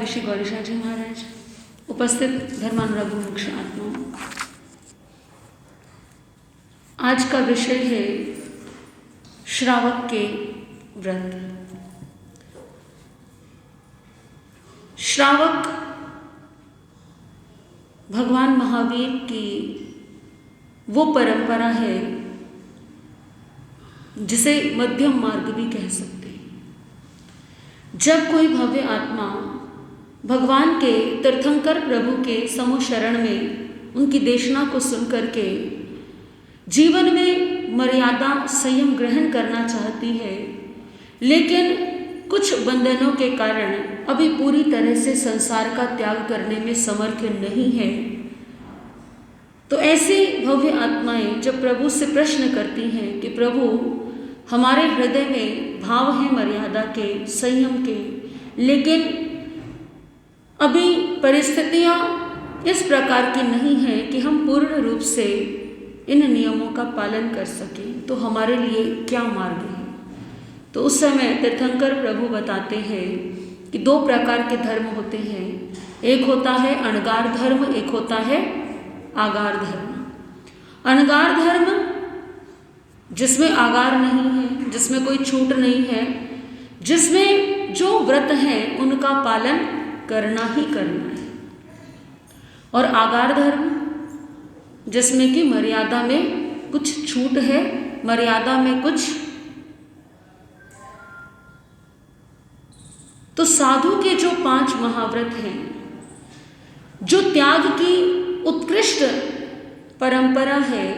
श्री गौरीशा जी महाराज, उपस्थित धर्मानुरागी मुख्य आत्माओं, आज का विषय है श्रावक के व्रत। श्रावक भगवान महावीर की वो परंपरा है जिसे मध्यम मार्ग भी कह सकते हैं। जब कोई भव्य आत्मा भगवान के तीर्थंकर प्रभु के समूह शरण में उनकी देशना को सुन करके जीवन में मर्यादा संयम ग्रहण करना चाहती है, लेकिन कुछ बंधनों के कारण अभी पूरी तरह से संसार का त्याग करने में समर्थ नहीं है, तो ऐसी भव्य आत्माएं जब प्रभु से प्रश्न करती हैं कि प्रभु, हमारे हृदय में भाव है मर्यादा के, संयम के, लेकिन अभी परिस्थितियां इस प्रकार की नहीं है कि हम पूर्ण रूप से इन नियमों का पालन कर सकें, तो हमारे लिए क्या मार्ग है। तो उस समय तीर्थंकर प्रभु बताते हैं कि दो प्रकार के धर्म होते हैं। एक होता है अणगार धर्म, एक होता है आगार धर्म। अणगार धर्म जिसमें आगार नहीं है, जिसमें कोई छूट नहीं है, जिसमें जो व्रत हैं उनका पालन करना ही करना है। और आगार धर्म जिसमें कि मर्यादा में कुछ छूट है, मर्यादा में कुछ। तो साधु के जो 5 महाव्रत हैं, जो त्याग की उत्कृष्ट परंपरा है,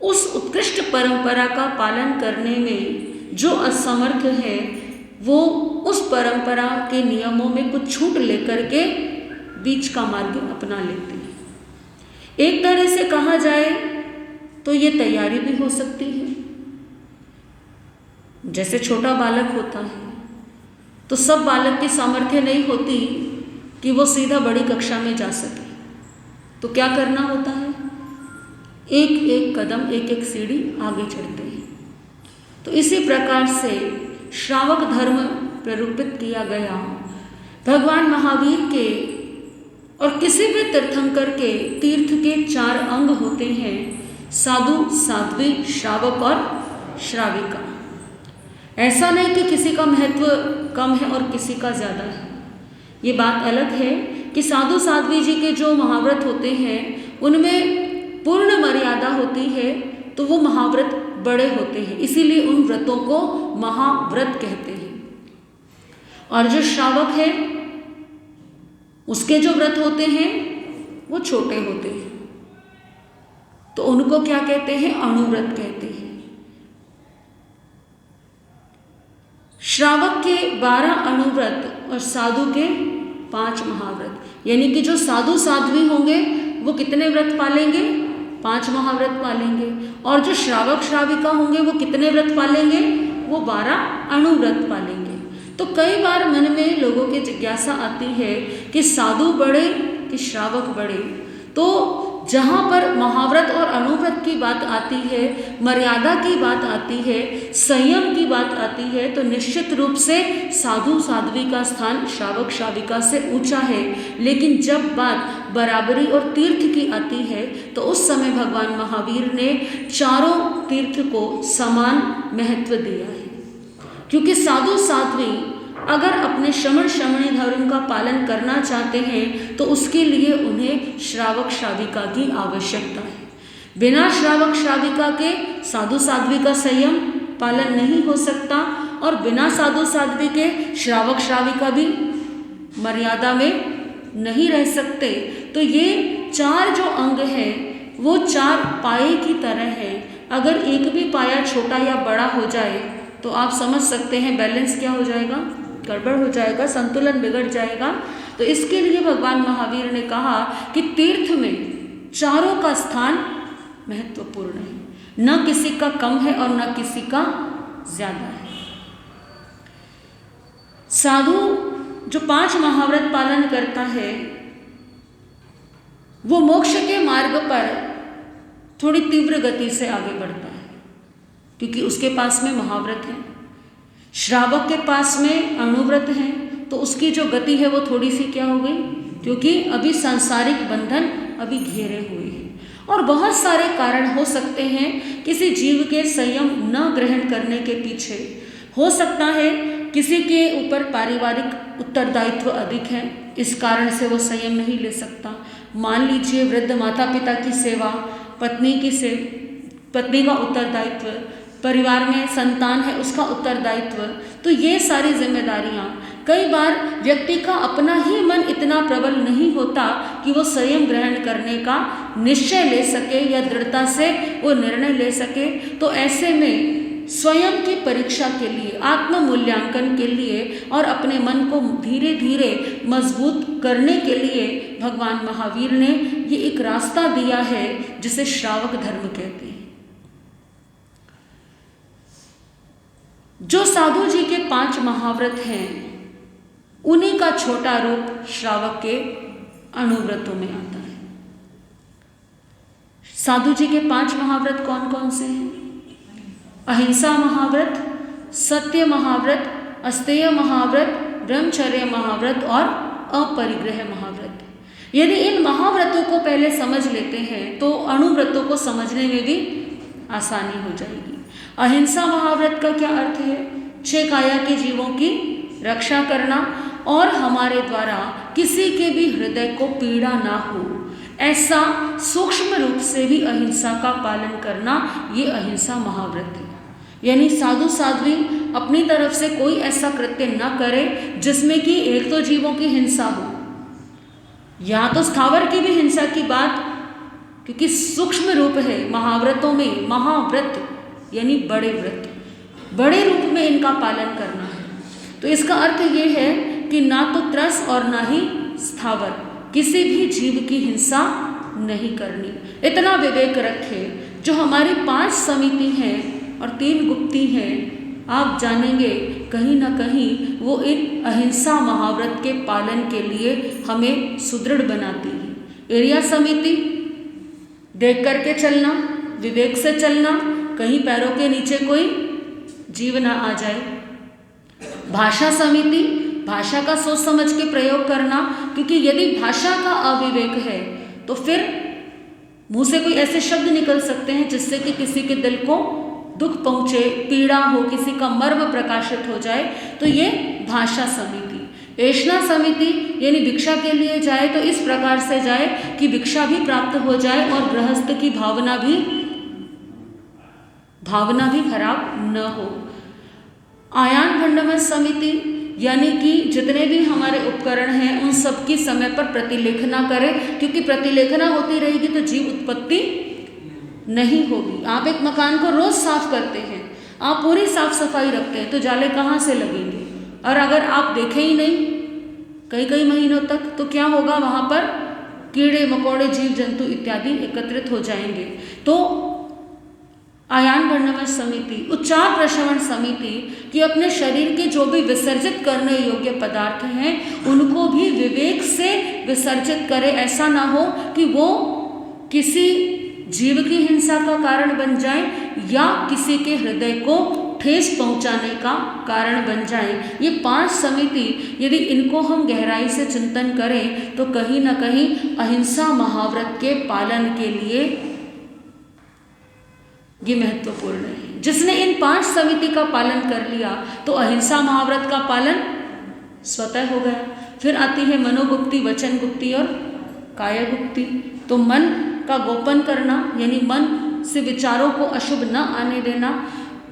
उस उत्कृष्ट परंपरा का पालन करने में जो असमर्थ है, वो उस परंपरा के नियमों में कुछ छूट लेकर के बीच का मार्ग अपना लेते हैं। एक तरह से कहा जाए तो ये तैयारी भी हो सकती है। जैसे छोटा बालक होता है तो सब बालक की सामर्थ्य नहीं होती कि वो सीधा बड़ी कक्षा में जा सके, तो क्या करना होता है, एक एक कदम, एक एक सीढ़ी आगे चढ़ते हैं। तो इसी प्रकार से श्रावक धर्म प्ररूपित किया गया। भगवान महावीर के और किसी भी तीर्थंकर के तीर्थ के 4 अंग होते हैं: साधु, साध्वी, श्रावक और श्राविका। ऐसा नहीं कि किसी का महत्व कम है और किसी का ज़्यादा है। ये बात अलग है कि साधु साध्वी जी के जो महाव्रत होते हैं उनमें पूर्ण मर्यादा होती है, तो वो महाव्रत बड़े होते हैं, इसीलिए उन व्रतों को महाव्रत कहते हैं। और जो श्रावक है उसके जो व्रत होते हैं वो छोटे होते हैं, तो उनको क्या कहते हैं, अणुव्रत कहते हैं। श्रावक के 12 अणुव्रत और साधु के 5 महाव्रत, यानी कि जो साधु साध्वी होंगे वो कितने व्रत पालेंगे, 5 महाव्रत पालेंगे। और जो श्रावक श्राविका होंगे वो कितने व्रत पालेंगे, वो 12 अणुव्रत पालेंगे। तो कई बार मन में लोगों की जिज्ञासा आती है कि साधु बड़े कि श्रावक बड़े। तो जहाँ पर महाव्रत और अणुव्रत की बात आती है, मर्यादा की बात आती है, संयम की बात आती है, तो निश्चित रूप से साधु साध्वी का स्थान श्रावक श्राविका से ऊंचा है। लेकिन जब बात बराबरी और तीर्थ की आती है तो उस समय भगवान महावीर ने चारों तीर्थ को समान महत्व दिया है, क्योंकि साधु साध्वी अगर अपने श्रमण श्रमणी धर्म का पालन करना चाहते हैं तो उसके लिए उन्हें श्रावक श्राविका की आवश्यकता है। बिना श्रावक श्राविका के साधु साध्वी का संयम पालन नहीं हो सकता, और बिना साधु साध्वी के श्रावक श्राविका भी मर्यादा में नहीं रह सकते। तो ये 4 जो अंग हैं वो 4 पाए की तरह है। अगर एक भी पाया छोटा या बड़ा हो जाए तो आप समझ सकते हैं बैलेंस क्या हो जाएगा, गड़बड़ हो जाएगा, संतुलन बिगड़ जाएगा। तो इसके लिए भगवान महावीर ने कहा कि तीर्थ में चारों का स्थान महत्वपूर्ण है, न किसी का कम है और न किसी का ज्यादा है। साधु जो 5 महाव्रत पालन करता है वो मोक्ष के मार्ग पर थोड़ी तीव्र गति से आगे बढ़ता है, क्योंकि उसके पास में महाव्रत है। श्रावक के पास में अणुव्रत हैं, तो उसकी जो गति है वो थोड़ी सी क्या हो गई, क्योंकि अभी सांसारिक बंधन अभी घेरे हुए हैं। और बहुत सारे कारण हो सकते हैं किसी जीव के संयम न ग्रहण करने के पीछे। हो सकता है किसी के ऊपर पारिवारिक उत्तरदायित्व अधिक है, इस कारण से वो संयम नहीं ले सकता। मान लीजिए वृद्ध माता पिता की सेवा, पत्नी का उत्तरदायित्व, परिवार में संतान है उसका उत्तरदायित्व, तो ये सारी जिम्मेदारियाँ कई बार व्यक्ति का अपना ही मन इतना प्रबल नहीं होता कि वो संयम ग्रहण करने का निश्चय ले सके या दृढ़ता से वो निर्णय ले सके। तो ऐसे में स्वयं की परीक्षा के लिए, आत्म मूल्यांकन के लिए और अपने मन को धीरे धीरे मजबूत करने के लिए भगवान महावीर ने ये एक रास्ता दिया है जिसे श्रावक धर्म कहते हैं। जो साधु जी के 5 महाव्रत हैं उन्हीं का छोटा रूप श्रावक के अनुव्रतों में आता है। साधु जी के 5 महाव्रत कौन कौन से हैं? अहिंसा महाव्रत, सत्य महाव्रत, अस्तेय महाव्रत, ब्रह्मचर्य महाव्रत और अपरिग्रह महाव्रत। यदि इन महाव्रतों को पहले समझ लेते हैं तो अनुव्रतों को समझने में भी आसानी हो जाएगी। अहिंसा महाव्रत का क्या अर्थ है? 6 काया के जीवों की रक्षा करना और हमारे द्वारा किसी के भी हृदय को पीड़ा ना हो, ऐसा सूक्ष्म रूप से भी अहिंसा का पालन करना, ये अहिंसा महाव्रत है। यानी साधु साध्वी अपनी तरफ से कोई ऐसा कृत्य न करे जिसमें कि एक तो जीवों की हिंसा हो या तो स्थावर की भी हिंसा की बात, क्योंकि सूक्ष्म रूप है महाव्रतों में। महाव्रत यानी बड़े व्रत, बड़े रूप में इनका पालन करना है। तो इसका अर्थ ये है कि ना तो त्रस और ना ही स्थावर, किसी भी जीव की हिंसा नहीं करनी। इतना विवेक रखे। जो हमारी 5 समिति हैं और 3 गुप्ती हैं, आप जानेंगे कहीं ना कहीं वो इन अहिंसा महाव्रत के पालन के लिए हमें सुदृढ़ बनाती है। एरिया समिति, देख करके चलना, विवेक से चलना, कहीं पैरों के नीचे कोई जीव ना आ जाए। भाषा समिति, भाषा का सोच समझ के प्रयोग करना, क्योंकि यदि भाषा का अविवेक है तो फिर मुंह से कोई ऐसे शब्द निकल सकते हैं जिससे कि किसी के दिल को दुख पहुँचे, पीड़ा हो, किसी का मर्म प्रकाशित हो जाए। तो ये भाषा समिति। ऐष्णा समिति यानी भिक्षा के लिए जाए तो इस प्रकार से जाए कि भिक्षा भी प्राप्त हो जाए और गृहस्थ की भावना भी खराब न हो। आयान भंडमन समिति यानी कि जितने भी हमारे उपकरण हैं उन सब की समय पर प्रतिलेखना करें, क्योंकि प्रतिलेखना होती रहेगी तो जीव उत्पत्ति नहीं होगी। आप एक मकान को रोज साफ करते हैं, आप पूरी साफ सफाई रखते हैं, तो जाले कहाँ से लगेंगे? और अगर आप देखें ही नहीं कई महीनों तक तो क्या होगा? वहाँ पर कीड़े मकोड़े, जीव जंतु इत्यादि एकत्रित हो जाएंगे। तो आयान भंडमन समिति, उच्चार प्रशमन समिति कि अपने शरीर के जो भी विसर्जित करने योग्य पदार्थ हैं उनको भी विवेक से विसर्जित करे। ऐसा ना हो कि वो किसी जीव की हिंसा का कारण बन जाए या किसी के हृदय को ठेस पहुंचाने का कारण बन जाए। ये 5 समिति यदि इनको हम गहराई से चिंतन करें तो कहीं ना कहीं अहिंसा महाव्रत के पालन के लिए ये महत्वपूर्ण है। जिसने इन 5 समिति का पालन कर लिया तो अहिंसा महाव्रत का पालन स्वतः हो गया। फिर आती है मनोगुप्ति, वचन गुप्ति और काया गुप्ति। तो मन का गोपन करना यानी मन से विचारों को अशुभ न आने देना,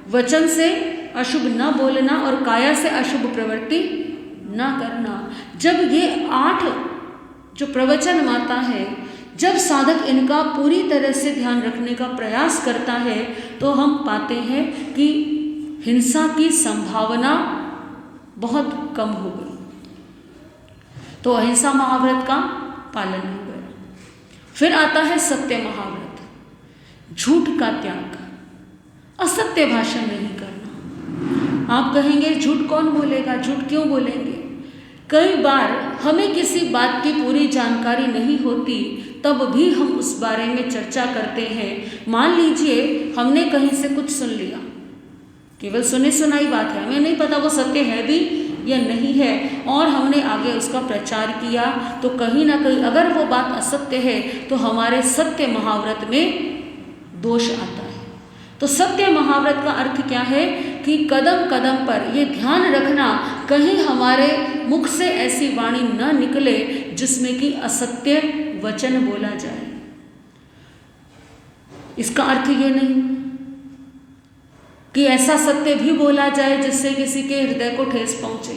वचन से अशुभ न बोलना और काया से अशुभ प्रवृत्ति न करना। जब ये 8 जो प्रवचन माता है, जब साधक इनका पूरी तरह से ध्यान रखने का प्रयास करता है तो हम पाते हैं कि हिंसा की संभावना बहुत कम हो गई। तो अहिंसा महाव्रत का पालन हो गया। फिर आता है सत्य महाव्रत, झूठ का त्याग, असत्य भाषण नहीं करना। आप कहेंगे झूठ कौन बोलेगा, झूठ क्यों बोलेंगे? कई बार हमें किसी बात की पूरी जानकारी नहीं होती, तब भी हम उस बारे में चर्चा करते हैं। मान लीजिए हमने कहीं से कुछ सुन लिया, केवल सुनी सुनाई बात है, हमें नहीं पता वो सत्य है भी या नहीं है और हमने आगे उसका प्रचार किया, तो कहीं ना कहीं अगर वो बात असत्य है तो हमारे सत्य महाव्रत में दोष आता है। तो सत्य महाव्रत का अर्थ क्या है कि कदम कदम पर ये ध्यान रखना कहीं हमारे मुख से ऐसी वाणी न निकले जिसमें कि असत्य वचन बोला जाए। इसका अर्थ ये नहीं कि ऐसा सत्य भी बोला जाए जिससे किसी के हृदय को ठेस पहुंचे।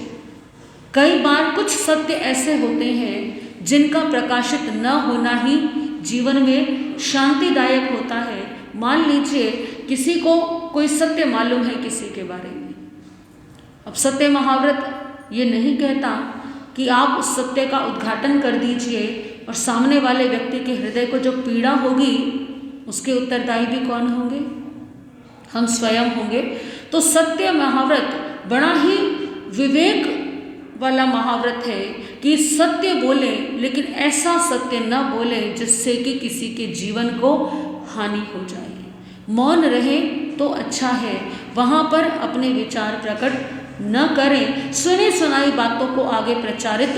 कई बार कुछ सत्य ऐसे होते हैं जिनका प्रकाशित न होना ही जीवन में शांतिदायक होता है। मान लीजिए किसी को कोई सत्य मालूम है किसी के बारे में, अब सत्य महाव्रत ये नहीं कहता कि आप उस सत्य का उद्घाटन कर दीजिए और सामने वाले व्यक्ति के हृदय को जो पीड़ा होगी उसके उत्तरदायी भी कौन होंगे? हम स्वयं होंगे। तो सत्य महाव्रत बड़ा ही विवेक वाला महाव्रत है कि सत्य बोले, लेकिन ऐसा सत्य न बोले जिससे कि किसी के जीवन को हानि हो जाए। मौन रहे तो अच्छा है, वहाँ पर अपने विचार प्रकट न करें, सुनी सुनाई बातों को आगे प्रचारित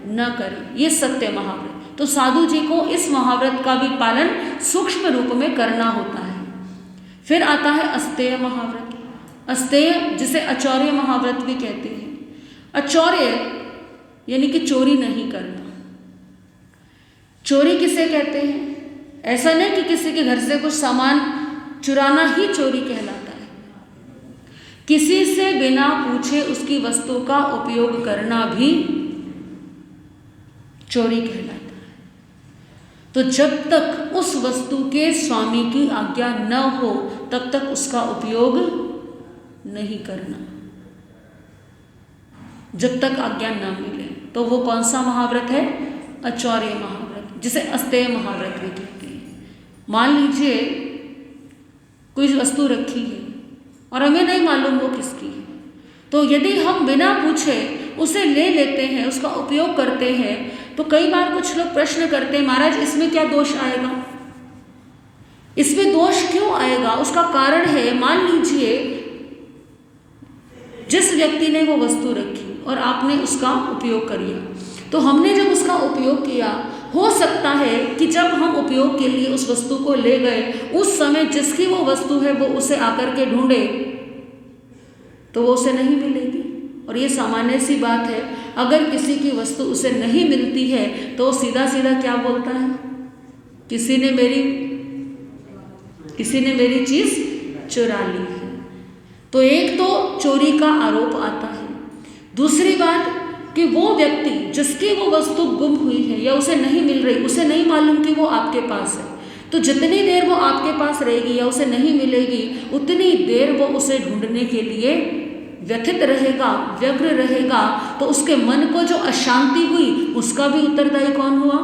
न करें। ये सत्य महाव्रत। तो साधु जी को इस महाव्रत का भी पालन सूक्ष्म रूप में करना होता है। फिर आता है अस्तेय महाव्रत। अस्तेय जिसे अचौर्य महाव्रत भी कहते हैं। अचौर्य यानी कि चोरी नहीं करना। चोरी किसे कहते हैं? ऐसा नहीं कि किसी के घर से कुछ सामान चुराना ही चोरी कहलाता है। किसी से बिना पूछे उसकी वस्तु का उपयोग करना भी चोरी कहलाता है। तो जब तक उस वस्तु के स्वामी की आज्ञा न हो तब तक उसका उपयोग नहीं करना, जब तक आज्ञा न मिले। तो वो कौन सा महाव्रत है? अचौर्य महाव्रत, जिसे अस्तेय महाव्रत भी कहते हैं। मान लीजिए कोई वस्तु रखी है और हमें नहीं मालूम वो किसकी है, तो यदि हम बिना पूछे उसे ले लेते हैं, उसका उपयोग करते हैं, तो कई बार कुछ लोग प्रश्न करते हैं, महाराज इसमें क्या दोष आएगा? इसमें दोष क्यों आएगा? उसका कारण है, मान लीजिए जिस व्यक्ति ने वो वस्तु रखी और आपने उसका उपयोग कर लिया, तो हमने जब उसका उपयोग किया, हो सकता है कि जब हम उपयोग के लिए उस वस्तु को ले गए, उस समय जिसकी वो वस्तु है वो उसे आकर के ढूंढे तो वो उसे नहीं मिलेगी। और ये सामान्य सी बात है, अगर किसी की वस्तु उसे नहीं मिलती है तो सीधा सीधा क्या बोलता है? किसी ने मेरी चीज़ चुरा ली है। तो एक तो चोरी का आरोप आता है। दूसरी बात कि वो व्यक्ति जिसकी वो वस्तु गुम हुई है या उसे नहीं मिल रही, उसे नहीं मालूम कि वो आपके पास है, तो जितनी देर वो आपके पास रहेगी या उसे नहीं मिलेगी उतनी देर वो उसे ढूंढने के लिए व्यथित रहेगा, व्यग्र रहेगा। तो उसके मन को जो अशांति हुई उसका भी उत्तरदायी कौन हुआ?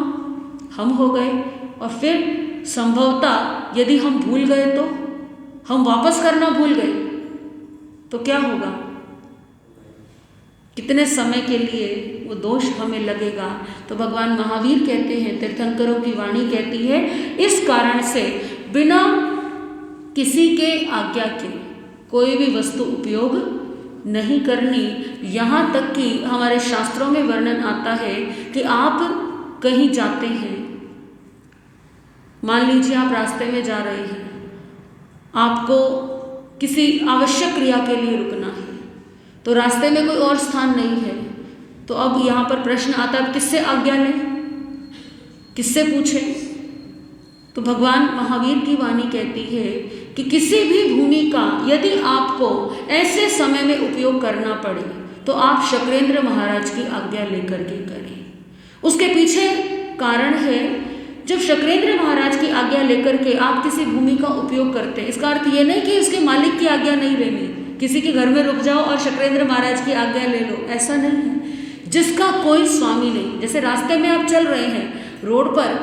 हम हो गए। और फिर संभवतः यदि हम भूल गए, तो हम वापस करना भूल गए तो क्या होगा? कितने समय के लिए वो दोष हमें लगेगा। तो भगवान महावीर कहते हैं, तीर्थंकरों की वाणी कहती है, इस कारण से बिना किसी के आज्ञा के कोई भी वस्तु उपयोग नहीं करनी। यहाँ तक कि हमारे शास्त्रों में वर्णन आता है कि आप कहीं जाते हैं, मान लीजिए आप रास्ते में जा रहे हैं, आपको किसी आवश्यक क्रिया के लिए रुकना है, तो रास्ते में कोई और स्थान नहीं है, तो अब यहाँ पर प्रश्न आता है किससे आज्ञा लें, किससे पूछें? तो भगवान महावीर की वाणी कहती है कि किसी भी भूमि का यदि आपको ऐसे समय में उपयोग करना पड़े तो आप शक्रेंद्र महाराज की आज्ञा लेकर के करें। उसके पीछे कारण है, जब शक्रेंद्र महाराज की आज्ञा लेकर के आप किसी भूमि का उपयोग करते हैं, इसका अर्थ ये नहीं कि उसके मालिक की आज्ञा नहीं लेनी, किसी के घर में रुक जाओ और शक्रेंद्र महाराज की आज्ञा ले लो, ऐसा नहीं है। जिसका कोई स्वामी नहीं, जैसे रास्ते में आप चल रहे हैं, रोड पर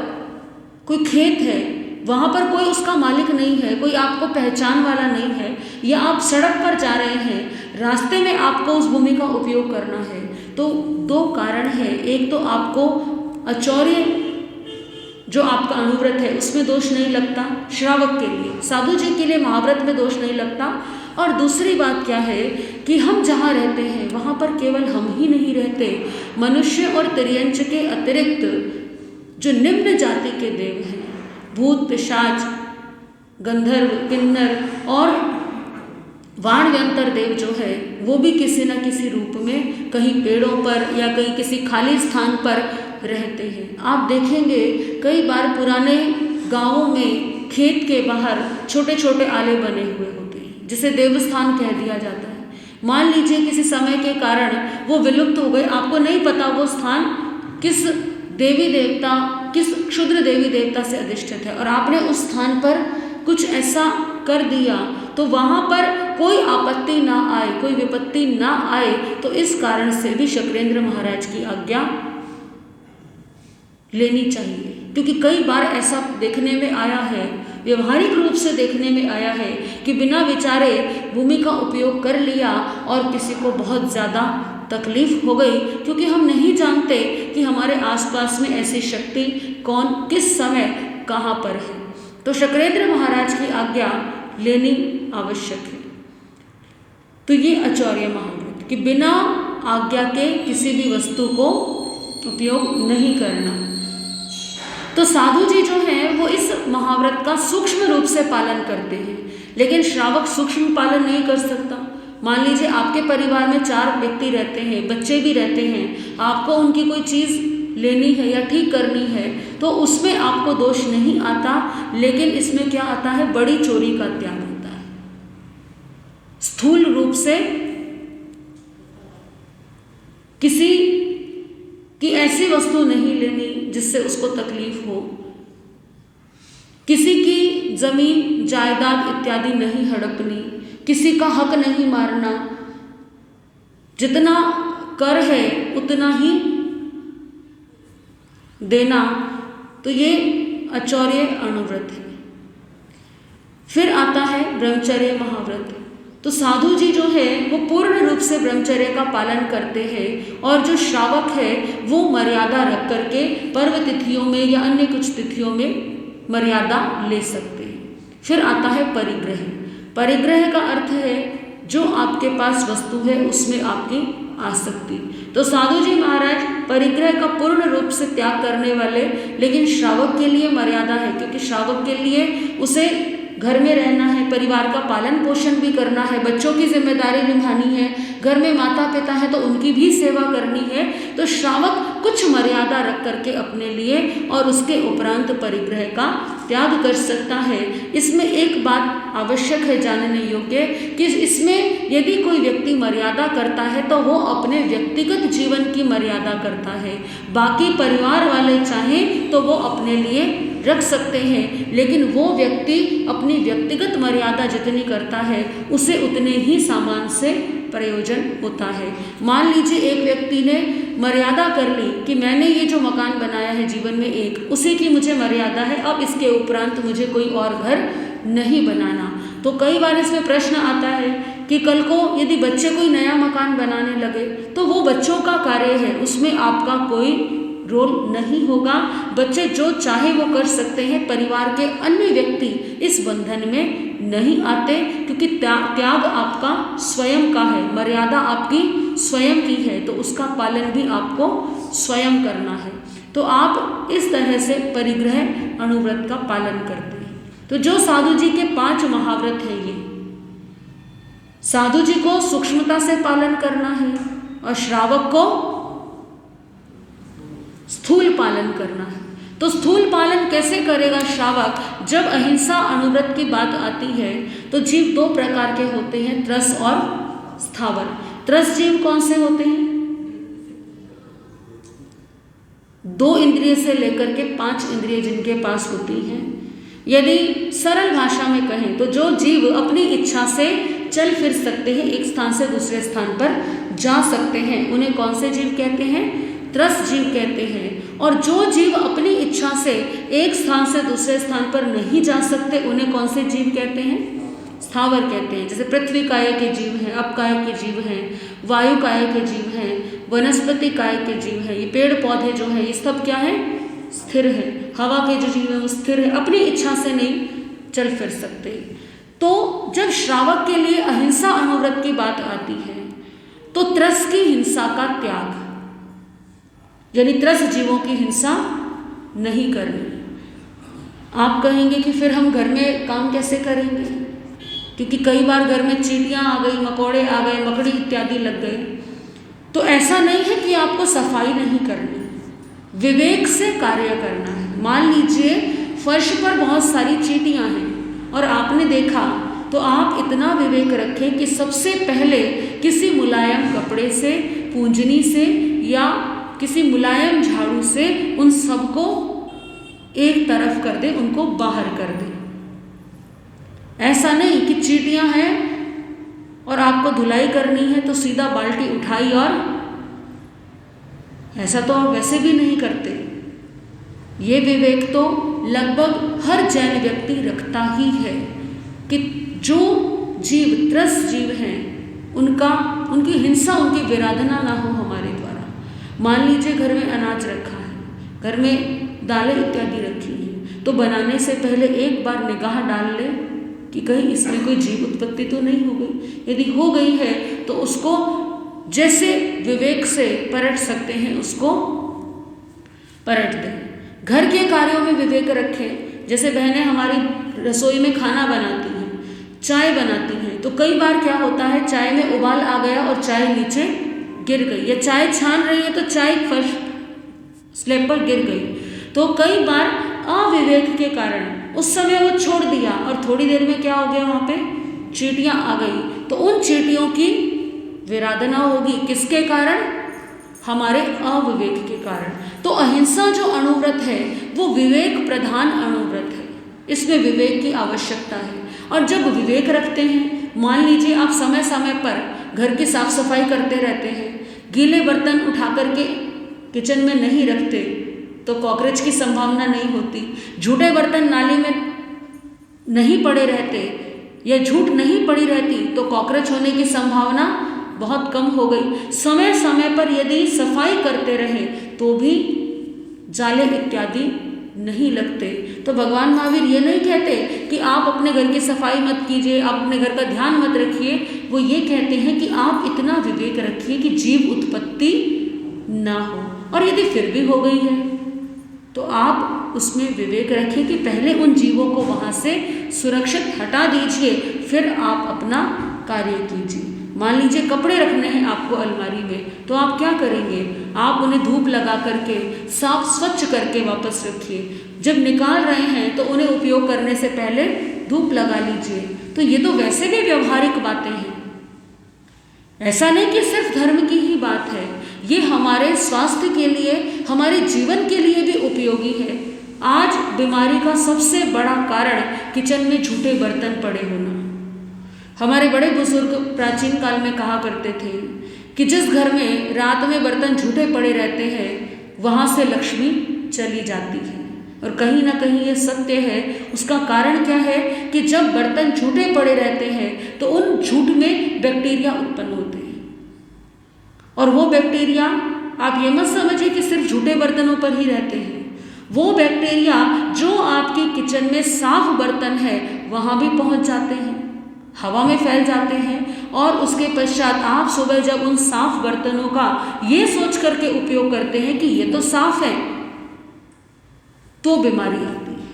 कोई खेत है, वहाँ पर कोई उसका मालिक नहीं है, कोई आपको पहचान वाला नहीं है, या आप सड़क पर जा रहे हैं, रास्ते में आपको उस भूमि का उपयोग करना है, तो दो कारण है। एक तो आपको अचौर्य जो आपका अनुव्रत है उसमें दोष नहीं लगता, श्रावक के लिए, साधु जी के लिए महाव्रत में दोष नहीं लगता। और दूसरी बात क्या है कि हम जहाँ रहते हैं वहाँ पर केवल हम ही नहीं रहते, मनुष्य और तिर्यंच के अतिरिक्त जो निम्न जाति के देव हैं, भूत पिशाच गंधर्व किन्नर और वाणव्यंतर देव जो है वो भी किसी न किसी रूप में कहीं पेड़ों पर या कहीं किसी खाली स्थान पर रहते हैं। आप देखेंगे कई बार पुराने गांवों में खेत के बाहर छोटे छोटे आले बने हुए होते हैं जिसे देवस्थान कह दिया जाता है। मान लीजिए किसी समय के कारण वो विलुप्त हो गए, आपको नहीं पता वो स्थान किस देवी देवता किस क्षुद्र देवी देवता से अधिष्ठित है और आपने उस स्थान पर कुछ ऐसा कर दिया तो वहाँ पर कोई आपत्ति ना आए, कोई विपत्ति ना आए, तो इस कारण से भी शक्रेंद्र महाराज की आज्ञा लेनी चाहिए। क्योंकि कई बार ऐसा देखने में आया है, व्यवहारिक रूप से देखने में आया है कि बिना विचारे भूमि का उपयोग कर लिया और किसी को बहुत ज़्यादा तकलीफ हो गई, क्योंकि हम नहीं जानते कि हमारे आसपास में ऐसी शक्ति कौन किस समय कहाँ पर है। तो शक्रेंद्र महाराज की आज्ञा लेनी आवश्यक है। तो ये आचार्य महाव्रत कि बिना आज्ञा के किसी भी वस्तु को उपयोग नहीं करना। तो साधु जी जो हैं वो इस महाव्रत का सूक्ष्म रूप से पालन करते हैं, लेकिन श्रावक सूक्ष्म पालन नहीं कर सकता। मान लीजिए आपके परिवार में 4 व्यक्ति रहते हैं, बच्चे भी रहते हैं, आपको उनकी कोई चीज़ लेनी है या ठीक करनी है तो उसमें आपको दोष नहीं आता, लेकिन इसमें क्या आता है, बड़ी चोरी का त्याग होता है। स्थूल रूप से किसी की ऐसी वस्तु नहीं लेनी जिससे उसको तकलीफ हो, किसी की जमीन जायदाद इत्यादि नहीं हड़पनी, किसी का हक नहीं मारना, जितना कर है उतना ही देना। तो ये आचार्य अनुव्रत है। फिर आता है ब्रह्मचर्य महाव्रत। तो साधु जी जो है वो पूर्ण रूप से ब्रह्मचर्य का पालन करते हैं और जो श्रावक है वो मर्यादा रख करके पर्व तिथियों में या अन्य कुछ तिथियों में मर्यादा ले सकते हैं। फिर आता है परिग्रह। परिग्रह का अर्थ है जो आपके पास वस्तु है उसमें आपकी आसक्ति। तो साधु जी महाराज परिग्रह का पूर्ण रूप से त्याग करने वाले, लेकिन श्रावक के लिए मर्यादा है, क्योंकि श्रावक के लिए उसे घर में रहना है, परिवार का पालन पोषण भी करना है, बच्चों की जिम्मेदारी निभानी है, घर में माता पिता है तो उनकी भी सेवा करनी है। तो श्रावक कुछ मर्यादा रख करके अपने लिए और उसके उपरांत परिग्रह का त्याग कर सकता है। इसमें एक बात आवश्यक है जानने योग्य कि इसमें यदि कोई व्यक्ति मर्यादा करता है तो वो अपने व्यक्तिगत जीवन की मर्यादा करता है, बाकी परिवार वाले चाहें तो वो अपने लिए रख सकते हैं, लेकिन वो व्यक्ति अपनी व्यक्तिगत मर्यादा जितनी करता है उसे उतने ही सामान से प्रयोजन होता है। मान लीजिए एक व्यक्ति ने मर्यादा कर ली कि मैंने ये जो मकान बनाया है जीवन में एक, उसी की मुझे मर्यादा है, अब इसके उपरांत मुझे कोई और घर नहीं बनाना। तो कई बार इसमें प्रश्न आता है कि कल को यदि बच्चे कोई नया मकान बनाने लगे तो वो बच्चों का कार्य है, उसमें आपका कोई रोल नहीं होगा, बच्चे जो चाहे वो कर सकते हैं, परिवार के अन्य व्यक्ति इस बंधन में नहीं आते, क्योंकि त्याग आपका स्वयं का है, मर्यादा आपकी स्वयं की है, तो उसका पालन भी आपको स्वयं करना है। तो आप इस तरह से परिग्रह अनुव्रत का पालन करते हैं। तो जो साधु जी के 5 महाव्रत हैं, ये साधु जी को सूक्ष्मता से पालन करना है और श्रावक को स्थूल पालन करना है। तो स्थूल पालन कैसे करेगा श्रावक? जब अहिंसा अनुव्रत की बात आती है तो जीव 2 प्रकार के होते हैं, त्रस और स्थावर। त्रस जीव कौन से होते हैं? 2 इंद्रिय से लेकर के 5 इंद्रिय जिनके पास होती हैं। यदि सरल भाषा में कहें तो जो जीव अपनी इच्छा से चल फिर सकते हैं, एक स्थान से दूसरे स्थान पर जा सकते हैं, उन्हें कौन से जीव कहते हैं? त्रस जीव कहते हैं। और जो जीव अपनी इच्छा से एक स्थान से दूसरे स्थान पर नहीं जा सकते, उन्हें कौन से जीव कहते हैं? स्थावर कहते हैं। जैसे पृथ्वी काय के जीव हैं, अप काय के जीव हैं, वायु काय के जीव हैं, वनस्पति काय के जीव हैं। ये पेड़ पौधे जो हैं ये सब क्या है? स्थिर है। हवा के जो जीव हैं वो स्थिर है, अपनी इच्छा से नहीं चल फिर सकते। तो जब श्रावक के लिए अहिंसा अणुव्रत की बात आती है तो त्रस की हिंसा का त्याग, यानी त्रस जीवों की हिंसा नहीं करनी। आप कहेंगे कि फिर हम घर में काम कैसे करेंगे, क्योंकि कई बार घर में चींटियां आ गई, मकोड़े आ गए, मकड़ी इत्यादि लग गए। तो ऐसा नहीं है कि आपको सफाई नहीं करनी, विवेक से कार्य करना है। मान लीजिए फर्श पर बहुत सारी चींटियां हैं और आपने देखा, तो आप इतना विवेक रखें कि सबसे पहले किसी मुलायम कपड़े से, पूंजनी से या किसी मुलायम झाड़ू से उन सबको एक तरफ कर दे, उनको बाहर कर दे। ऐसा नहीं कि चींटियां हैं और आपको धुलाई करनी है तो सीधा बाल्टी उठाई, और ऐसा तो आप वैसे भी नहीं करते। ये विवेक तो लगभग हर जैन व्यक्ति रखता ही है कि जो जीव त्रस जीव हैं उनकी हिंसा, उनकी विराधना ना हो हमारे द्वारा। मान लीजिए घर में अनाज रखा है, घर में दालें इत्यादि रखी हैं, तो बनाने से पहले एक बार निगाह डाल ले कि कहीं इसमें कोई जीव उत्पत्ति तो नहीं हो गई। यदि हो गई है तो उसको जैसे विवेक से परट सकते हैं उसको परट दें। घर के कार्यों में विवेक रखें। जैसे बहनें हमारी रसोई में खाना बनाती हैं, चाय बनाती हैं, तो कई बार क्या होता है, चाय में उबाल आ गया और चाय नीचे गिर गई, या चाय छान रही है तो चाय फर्श स्लैब पर गिर गई। तो कई बार अविवेक के कारण उस समय वो छोड़ दिया और थोड़ी देर में क्या हो गया, वहाँ पे चींटियां आ गई। तो उन चींटियों की विराधना होगी, किसके कारण? हमारे अविवेक के कारण। तो अहिंसा जो अणुव्रत है वो विवेक प्रधान अणुव्रत है, इसमें विवेक की आवश्यकता है। और जब विवेक रखते हैं, मान लीजिए आप समय समय पर घर की साफ सफाई करते रहते हैं, गीले बर्तन उठा करके किचन में नहीं रखते तो कॉकरोच की संभावना नहीं होती। झूठे बर्तन नाली में नहीं पड़े रहते या झूठ नहीं पड़ी रहती तो कॉकरोच होने की संभावना बहुत कम हो गई। समय समय पर यदि सफाई करते रहें तो भी जाले इत्यादि नहीं लगते। तो भगवान महावीर ये नहीं कहते कि आप अपने घर की सफाई मत कीजिए, आप अपने घर का ध्यान मत रखिए। वो ये कहते हैं कि आप इतना विवेक रखिए कि जीव उत्पत्ति ना हो, और यदि फिर भी हो गई है तो आप उसमें विवेक रखिए कि पहले उन जीवों को वहाँ से सुरक्षित हटा दीजिए, फिर आप अपना कार्य कीजिए। मान लीजिए कपड़े रखने हैं आपको अलमारी में, तो आप क्या करेंगे? आप उन्हें धूप लगा करके साफ स्वच्छ करके वापस रखिए। जब निकाल रहे हैं तो उन्हें उपयोग करने से पहले धूप लगा लीजिए। तो ये तो वैसे भी व्यवहारिक बातें हैं, ऐसा नहीं कि सिर्फ धर्म की ही बात है, ये हमारे स्वास्थ्य के लिए, हमारे जीवन के लिए भी उपयोगी है। आज बीमारी का सबसे बड़ा कारण किचन में झूठे बर्तन पड़े होना। हमारे बड़े बुजुर्ग प्राचीन काल में कहा करते थे कि जिस घर में रात में बर्तन झूठे पड़े रहते हैं वहाँ से लक्ष्मी चली जाती है। और कहीं ना कहीं ये सत्य है। उसका कारण क्या है कि जब बर्तन झूठे पड़े रहते हैं तो उन झूठ में बैक्टीरिया उत्पन्न होते हैं, और वो बैक्टीरिया आप ये मत समझिए कि सिर्फ झूठे बर्तनों पर ही रहते हैं। वो बैक्टीरिया जो आपके किचन में साफ बर्तन है वहाँ भी पहुँच जाते हैं, हवा में फैल जाते हैं, और उसके पश्चात आप सुबह जब उन साफ बर्तनों का ये सोच करके उपयोग करते हैं कि ये तो साफ है, तो बीमारी आती है।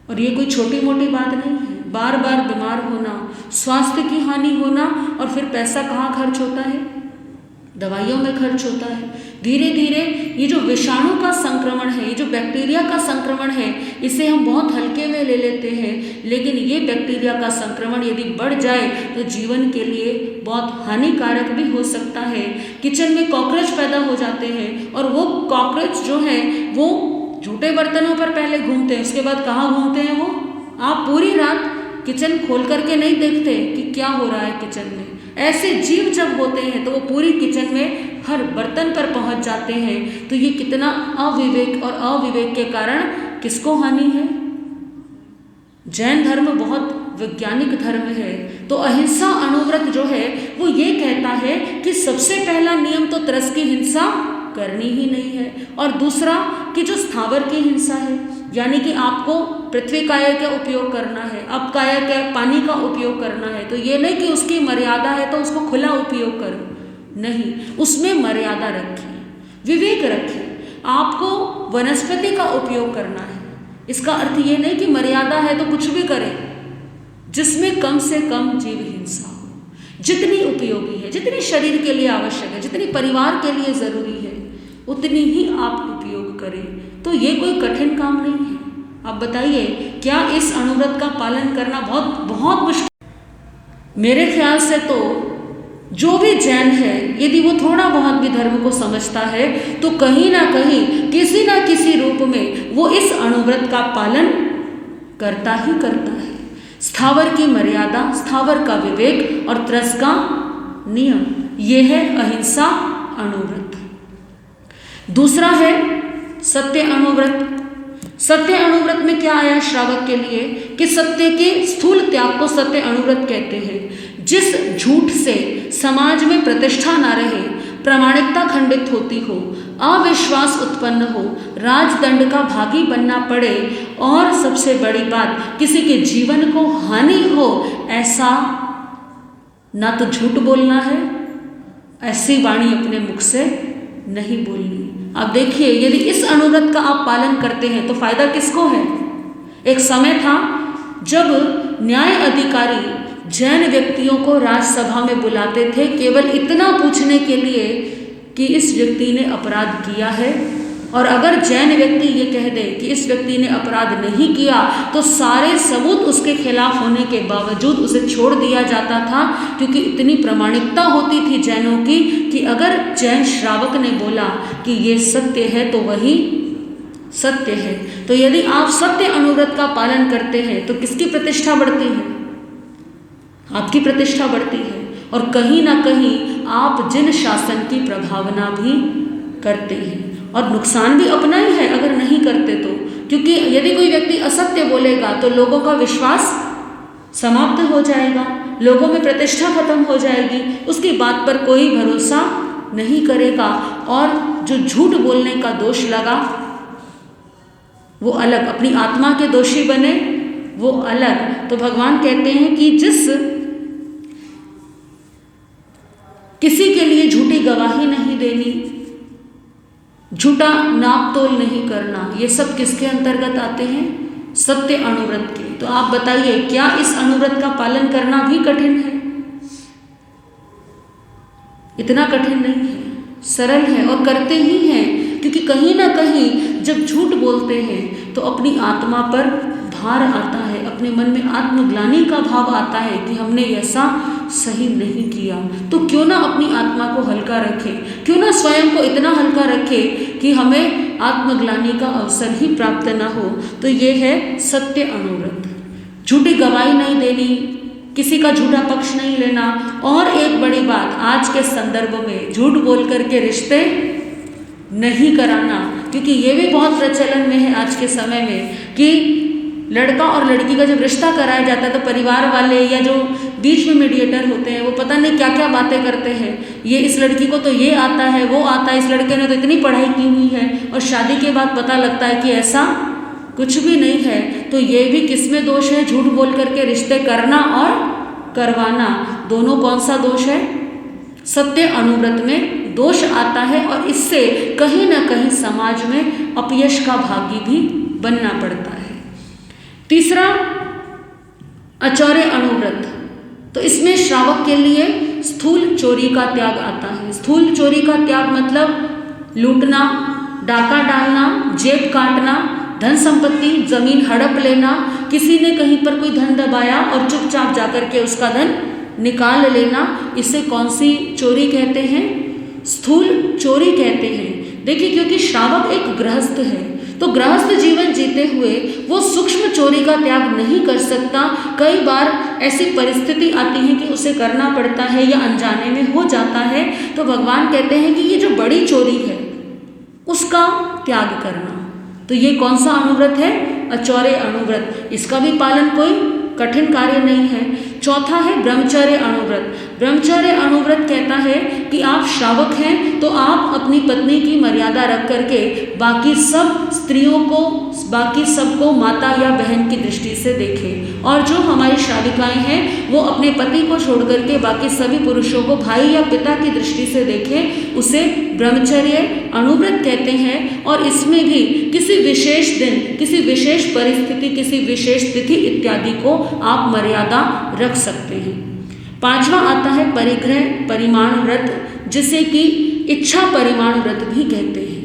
और ये कोई छोटी मोटी बात नहीं है। बार बार बीमार होना, स्वास्थ्य की हानि होना, और फिर पैसा कहाँ खर्च होता है? दवाइयों में खर्च होता है। धीरे धीरे ये जो विषाणु का संक्रमण है, ये जो बैक्टीरिया का संक्रमण है, इसे हम बहुत हल्के में ले लेते हैं, लेकिन ये बैक्टीरिया का संक्रमण यदि बढ़ जाए तो जीवन के लिए बहुत हानिकारक भी हो सकता है। किचन में कॉकरोच पैदा हो जाते हैं, और वो कॉकरोच जो है वो झूठे बर्तनों पर पहले घूमते हैं, उसके बाद कहाँ घूमते हैं वो? आप पूरी रात किचन खोल करके नहीं देखते कि क्या हो रहा है किचन में। ऐसे जीव जब होते हैं तो वो पूरी किचन में हर बर्तन पर पहुंच जाते हैं। तो ये कितना अविवेक, और अविवेक के कारण किसको हानि है? जैन धर्म बहुत वैज्ञानिक धर्म है। तो अहिंसा अणुव्रत जो है वो ये कहता है कि सबसे पहला नियम तो त्रस की हिंसा करनी ही नहीं है, और दूसरा कि जो स्थावर की हिंसा है, यानी कि आपको पृथ्वी काया का उपयोग करना है, अब काया का पानी का उपयोग करना है, तो ये नहीं कि उसकी मर्यादा है तो उसको खुला उपयोग करो, नहीं, उसमें मर्यादा रखिए, विवेक रखिए। आपको वनस्पति का उपयोग करना है, इसका अर्थ ये नहीं कि मर्यादा है तो कुछ भी करें, जिसमें कम से कम जीव हिंसा हो, जितनी उपयोगी है, जितनी शरीर के लिए आवश्यक है, जितनी परिवार के लिए ज़रूरी है, उतनी ही आप उपयोग करें। तो ये कोई कठिन काम नहीं है। अब बताइए, क्या इस अनुव्रत का पालन करना बहुत बहुत मुश्किल? मेरे ख्याल से तो जो भी जैन है, यदि वो थोड़ा बहुत भी धर्म को समझता है तो कहीं ना कहीं किसी ना किसी रूप में वो इस अनुव्रत का पालन करता ही करता है। स्थावर की मर्यादा, स्थावर का विवेक और त्रस का नियम, ये है अहिंसा अनुव्रत। दूसरा है सत्य अनुव्रत। सत्य अनुव्रत में क्या आया श्रावक के लिए कि सत्य के स्थूल त्याग को सत्य अनुव्रत कहते हैं। जिस झूठ से समाज में प्रतिष्ठा ना रहे, प्रामाणिकता खंडित होती हो, अविश्वास उत्पन्न हो, राजदंड का भागी बनना पड़े और सबसे बड़ी बात किसी के जीवन को हानि हो, ऐसा ना तो झूठ बोलना है, ऐसी वाणी अपने मुख से नहीं बोलनी। अब देखिए, यदि इस अनुव्रत का आप पालन करते हैं तो फायदा किसको है? एक समय था जब न्याय अधिकारी जैन व्यक्तियों को राजसभा में बुलाते थे केवल इतना पूछने के लिए कि इस व्यक्ति ने अपराध किया है, और अगर जैन व्यक्ति ये कह दे कि इस व्यक्ति ने अपराध नहीं किया तो सारे सबूत उसके खिलाफ होने के बावजूद उसे छोड़ दिया जाता था, क्योंकि इतनी प्रामाणिकता होती थी जैनों की कि अगर जैन श्रावक ने बोला कि ये सत्य है तो वही सत्य है। तो यदि आप सत्य अनुव्रत का पालन करते हैं तो किसकी प्रतिष्ठा बढ़ती है? आपकी प्रतिष्ठा बढ़ती है, और कहीं ना कहीं आप जिन शासन की प्रभावना भी करते हैं, और नुकसान भी अपना ही है अगर नहीं करते तो, क्योंकि यदि कोई व्यक्ति असत्य बोलेगा तो लोगों का विश्वास समाप्त हो जाएगा, लोगों में प्रतिष्ठा खत्म हो जाएगी, उसकी बात पर कोई भरोसा नहीं करेगा, और जो झूठ बोलने का दोष लगा वो अलग, अपनी आत्मा के दोषी बने वो अलग। तो भगवान कहते हैं कि जिस किसी के लिए झूठी गवाही नहीं देनी, झूठा नाप तोल नहीं करना, ये सब किसके अंतर्गत आते हैं? सत्य अनुव्रत के। तो आप बताइए, क्या इस अनुव्रत का पालन करना भी कठिन है? इतना कठिन नहीं है, सरल है, और करते ही हैं, क्योंकि कहीं ना कहीं जब झूठ बोलते हैं तो अपनी आत्मा पर भार आता है, अपने मन में आत्मग्लानि का भाव आता है कि हमने ऐसा सही नहीं किया। तो क्यों ना अपनी आत्मा को हल्का रखें, क्यों ना स्वयं को इतना हल्का रखें कि हमें आत्मग्लानि का अवसर ही प्राप्त ना हो। तो ये है सत्य अनुव्रत। झूठी गवाही नहीं देनी, किसी का झूठा पक्ष नहीं लेना, और एक बड़ी बात आज के संदर्भ में झूठ बोल करके रिश्ते नहीं कराना, क्योंकि ये भी बहुत प्रचलन में है आज के समय में कि लड़का और लड़की का जब रिश्ता कराया जाता है तो परिवार वाले या जो बीच में मीडिएटर होते हैं वो पता नहीं क्या क्या बातें करते हैं। ये इस लड़की को तो ये आता है, वो आता है, इस लड़के ने तो इतनी पढ़ाई की हुई है, और शादी के बाद पता लगता है कि ऐसा कुछ भी नहीं है। तो ये भी किसमें दोष है? झूठ बोल करके रिश्ते करना और करवाना, दोनों कौन सा दोष है? सत्य अनुव्रत में दोष आता है, और इससे कहीं ना कहीं समाज में अपयश का भागी भी बनना पड़ता है। तीसरा अचौर्य अनुव्रत। तो इसमें श्रावक के लिए स्थूल चोरी का त्याग आता है। स्थूल चोरी का त्याग मतलब लूटना, डाका डालना, जेब काटना, धन संपत्ति, जमीन हड़प लेना, किसी ने कहीं पर कोई धन दबाया और चुपचाप जाकर के उसका धन निकाल लेना, इसे कौन सी चोरी कहते हैं? स्थूल चोरी कहते हैं। देखिए, क्योंकि श्रावक एक गृहस्थ है, तो गृहस्थ जीवन जीते हुए वो सूक्ष्म चोरी का त्याग नहीं कर सकता। कई बार ऐसी परिस्थिति आती है कि उसे करना पड़ता है या अनजाने में हो जाता है। तो भगवान कहते हैं कि ये जो बड़ी चोरी है उसका त्याग करना। तो ये कौन सा अनुव्रत है? अचौर्य अनुव्रत। इसका भी पालन कोई कठिन कार्य नहीं है। चौथा है ब्रह्मचर्य अनुव्रत। ब्रह्मचर्य अणुव्रत कहता है कि आप श्रावक हैं तो आप अपनी पत्नी की मर्यादा रख करके बाकी सब स्त्रियों को, बाकी सबको माता या बहन की दृष्टि से देखें। और जो हमारी श्राविकाएं हैं वो अपने पति को छोड़ करके बाकी सभी पुरुषों को भाई या पिता की दृष्टि से देखें, उसे ब्रह्मचर्य अणुव्रत कहते हैं। और इसमें भी किसी विशेष दिन, किसी विशेष परिस्थिति, किसी विशेष तिथि इत्यादि को आप मर्यादा रख सकते हैं। पांचवा आता है परिग्रह परिमाण व्रत, जिसे कि इच्छा परिमाण व्रत भी कहते हैं।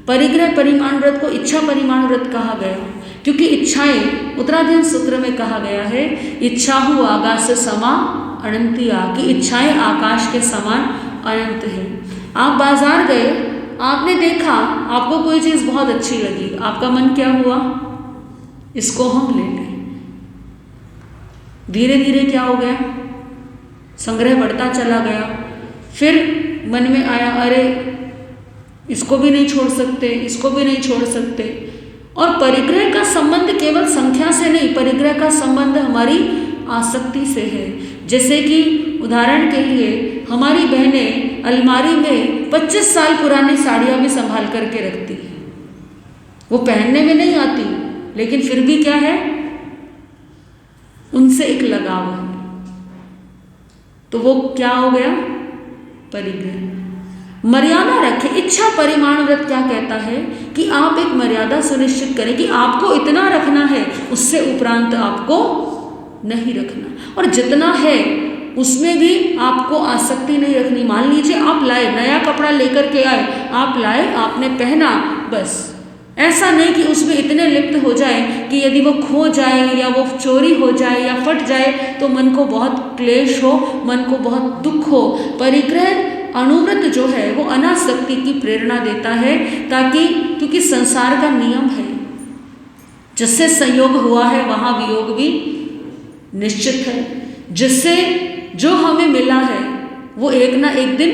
परिग्रह परिमाण व्रत को इच्छा परिमाण व्रत कहा गया क्योंकि इच्छाएं, उत्तराधीन सूत्र में कहा गया है, इच्छाहु आकाश समा अनंतिया, कि इच्छाएं आकाश के समान अनंत है। आप बाजार गए, आपने देखा, आपको कोई चीज़ बहुत अच्छी लगी, आपका मन क्या हुआ, इसको हम ले लें। धीरे धीरे क्या हो गया, संग्रह बढ़ता चला गया। फिर मन में आया, अरे इसको भी नहीं छोड़ सकते, इसको भी नहीं छोड़ सकते। और परिग्रह का संबंध केवल संख्या से नहीं, परिग्रह का संबंध हमारी आसक्ति से है। जैसे कि उदाहरण के लिए हमारी बहनें अलमारी में 25 साल पुरानी साड़ियाँ भी संभाल करके रखती हैं। वो पहनने में नहीं आती, लेकिन फिर भी क्या है, उनसे एक लगाव है। तो वो क्या हो गया, परिग्रह। मर्यादा रखें। इच्छा परिमाण व्रत क्या कहता है कि आप एक मर्यादा सुनिश्चित करें कि आपको इतना रखना है, उससे उपरांत आपको नहीं रखना। और जितना है उसमें भी आपको आसक्ति नहीं रखनी। मान लीजिए आप लाए, नया कपड़ा लेकर के आए, आप लाए, आपने पहना, बस ऐसा नहीं कि उसमें इतने लिप्त हो जाए कि यदि वो खो जाए या वो चोरी हो जाए या फट जाए तो मन को बहुत क्लेश हो, मन को बहुत दुख हो। परिग्रह अणुव्रत जो है वो अनासक्ति की प्रेरणा देता है, ताकि, क्योंकि संसार का नियम है, जिससे संयोग हुआ है वहाँ वियोग भी निश्चित है। जिससे जो हमें मिला है वो एक ना एक दिन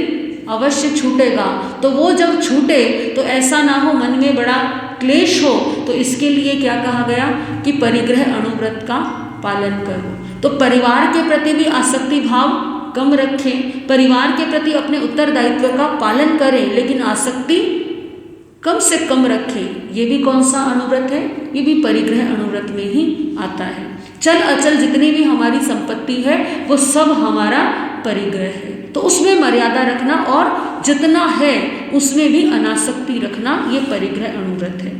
अवश्य छूटेगा। तो वो जब छूटे तो ऐसा ना हो मन में बड़ा क्लेश हो। तो इसके लिए क्या कहा गया कि परिग्रह अणुव्रत का पालन करो। तो परिवार के प्रति भी आसक्ति भाव कम रखें, परिवार के प्रति अपने उत्तरदायित्व का पालन करें, लेकिन आसक्ति कम से कम रखें। ये भी कौन सा अणुव्रत है, ये भी परिग्रह अणुव्रत में ही आता है। चल अचल जितनी भी हमारी संपत्ति है वो सब हमारा परिग्रह है, तो उसमें मर्यादा रखना और जितना है उसमें भी अनासक्ति रखना, ये परिग्रह अणुव्रत है।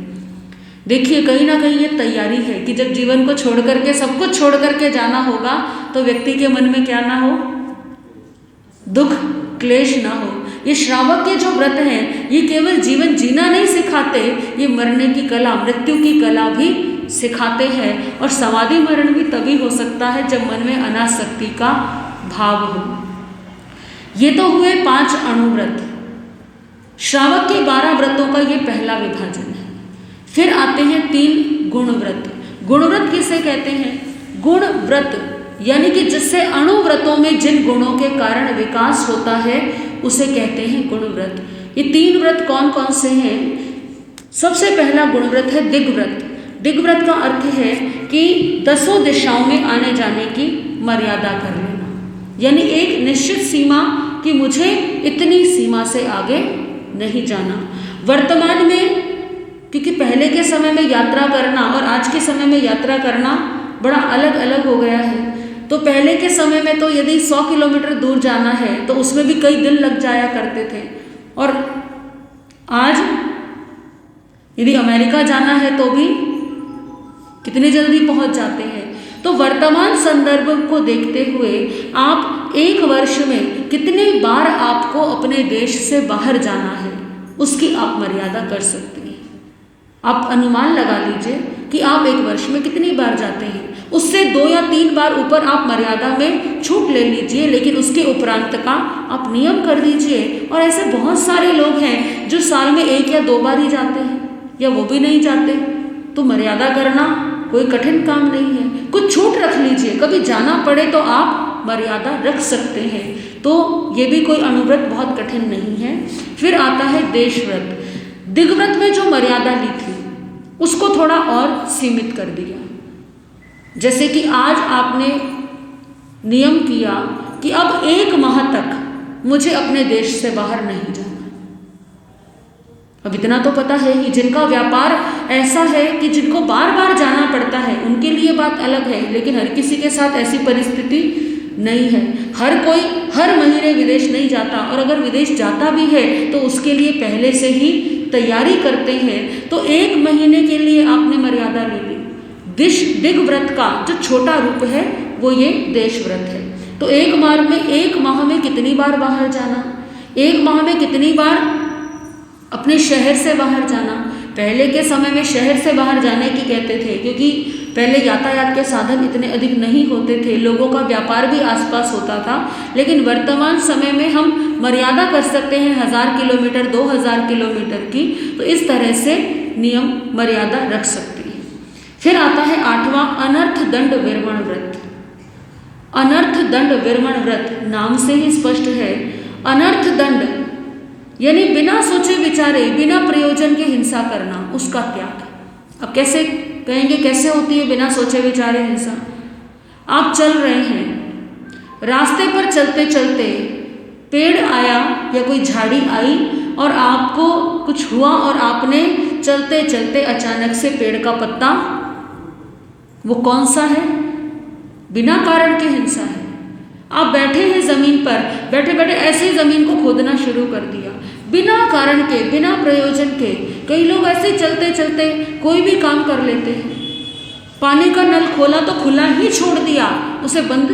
देखिए कहीं ना कहीं ये तैयारी है कि जब जीवन को छोड़ करके, सब कुछ छोड़ करके जाना होगा तो व्यक्ति के मन में क्या ना हो, दुख क्लेश ना हो। ये श्रावक के जो व्रत हैं ये केवल जीवन जीना नहीं सिखाते, ये मरने की कला, मृत्यु की कला भी सिखाते हैं। और समाधि मरण भी तभी हो सकता है जब मन में अनासक्ति का भाव हो। ये तो हुए 5 अणुव्रत। श्रावक के 12 व्रतों का ये पहला विभाजन है। फिर आते हैं 3 गुणव्रत। गुणव्रत किसे कहते हैं, गुण व्रत यानी कि जिससे अणुव्रतों में जिन गुणों के कारण विकास होता है उसे कहते हैं गुणव्रत। ये 3 व्रत कौन कौन से हैं? सबसे पहला गुणव्रत है दिग्व्रत। दिग्व्रत का अर्थ है कि 10 दिशाओं में आने जाने की मर्यादा कर लेना, यानी एक निश्चित सीमा कि मुझे इतनी सीमा से आगे नहीं जाना। वर्तमान में, क्योंकि पहले के समय में यात्रा करना और आज के समय में यात्रा करना बड़ा अलग अलग हो गया है। तो पहले के समय में तो यदि 100 किलोमीटर दूर जाना है तो उसमें भी कई दिन लग जाया करते थे, और आज यदि अमेरिका जाना है तो भी कितनी जल्दी पहुंच जाते हैं। तो वर्तमान संदर्भ को देखते हुए आप एक वर्ष में कितनी बार आपको अपने देश से बाहर जाना है उसकी आप मर्यादा कर सकते हैं। आप अनुमान लगा लीजिए कि आप एक वर्ष में कितनी बार जाते हैं, उससे 2 या 3 बार ऊपर आप मर्यादा में छूट ले लीजिए, लेकिन उसके उपरांत का आप नियम कर दीजिए। और ऐसे बहुत सारे लोग हैं जो साल में 1 या 2 बार ही जाते हैं या वो भी नहीं जाते। तो मर्यादा करना कोई कठिन काम नहीं है, कुछ छूट रख लीजिए, कभी जाना पड़े तो आप मर्यादा रख सकते हैं। तो ये भी कोई अणुव्रत बहुत कठिन नहीं है। फिर आता है देशव्रत। दिग्व्रत में जो मर्यादा ली थी उसको थोड़ा और सीमित कर दिया। जैसे कि आज आपने नियम किया कि अब 1 माह तक मुझे अपने देश से बाहर नहीं जाना। अब इतना तो पता है कि जिनका व्यापार ऐसा है कि जिनको बार बार जाना पड़ता है उनके लिए बात अलग है, लेकिन हर किसी के साथ ऐसी परिस्थिति नहीं है। हर कोई हर महीने विदेश नहीं जाता, और अगर विदेश जाता भी है तो उसके लिए पहले से ही तैयारी करते हैं। तो 1 महीने के लिए आपने मर्यादा ले ली। दिग व्रत का जो छोटा रूप है वो ये देश व्रत है। तो 1 माह में कितनी बार बाहर जाना, 1 माह में कितनी बार अपने शहर से बाहर जाना। पहले के समय में शहर से बाहर जाने की कहते थे, क्योंकि पहले यातायात के साधन इतने अधिक नहीं होते थे, लोगों का व्यापार भी आसपास होता था। लेकिन वर्तमान समय में हम मर्यादा कर सकते हैं 1000 किलोमीटर 2000 किलोमीटर की, तो इस तरह से नियम मर्यादा रख सकती है। फिर आता है 8वां अनर्थ दंड विरमण व्रत। अनर्थ दंड विरमण व्रत नाम से ही स्पष्ट है। अनर्थ दंड यानी बिना सोचे विचारे बिना प्रयोजन के हिंसा करना, उसका त्याग। अब कैसे कहेंगे, कैसे होती है बिना सोचे विचारे हिंसा? आप चल रहे हैं, रास्ते पर चलते चलते पेड़ आया या कोई झाड़ी आई और आपको कुछ हुआ और आपने चलते चलते अचानक से पेड़ का पत्ता, वो कौन सा है? बिना कारण के हिंसा है। आप बैठे हैं जमीन पर, बैठे बैठे ऐसे ही जमीन को खोदना शुरू कर दिया, बिना कारण के बिना प्रयोजन के। कई लोग ऐसे चलते चलते कोई भी काम कर लेते हैं। पानी का नल खोला तो खुला ही छोड़ दिया, उसे बंद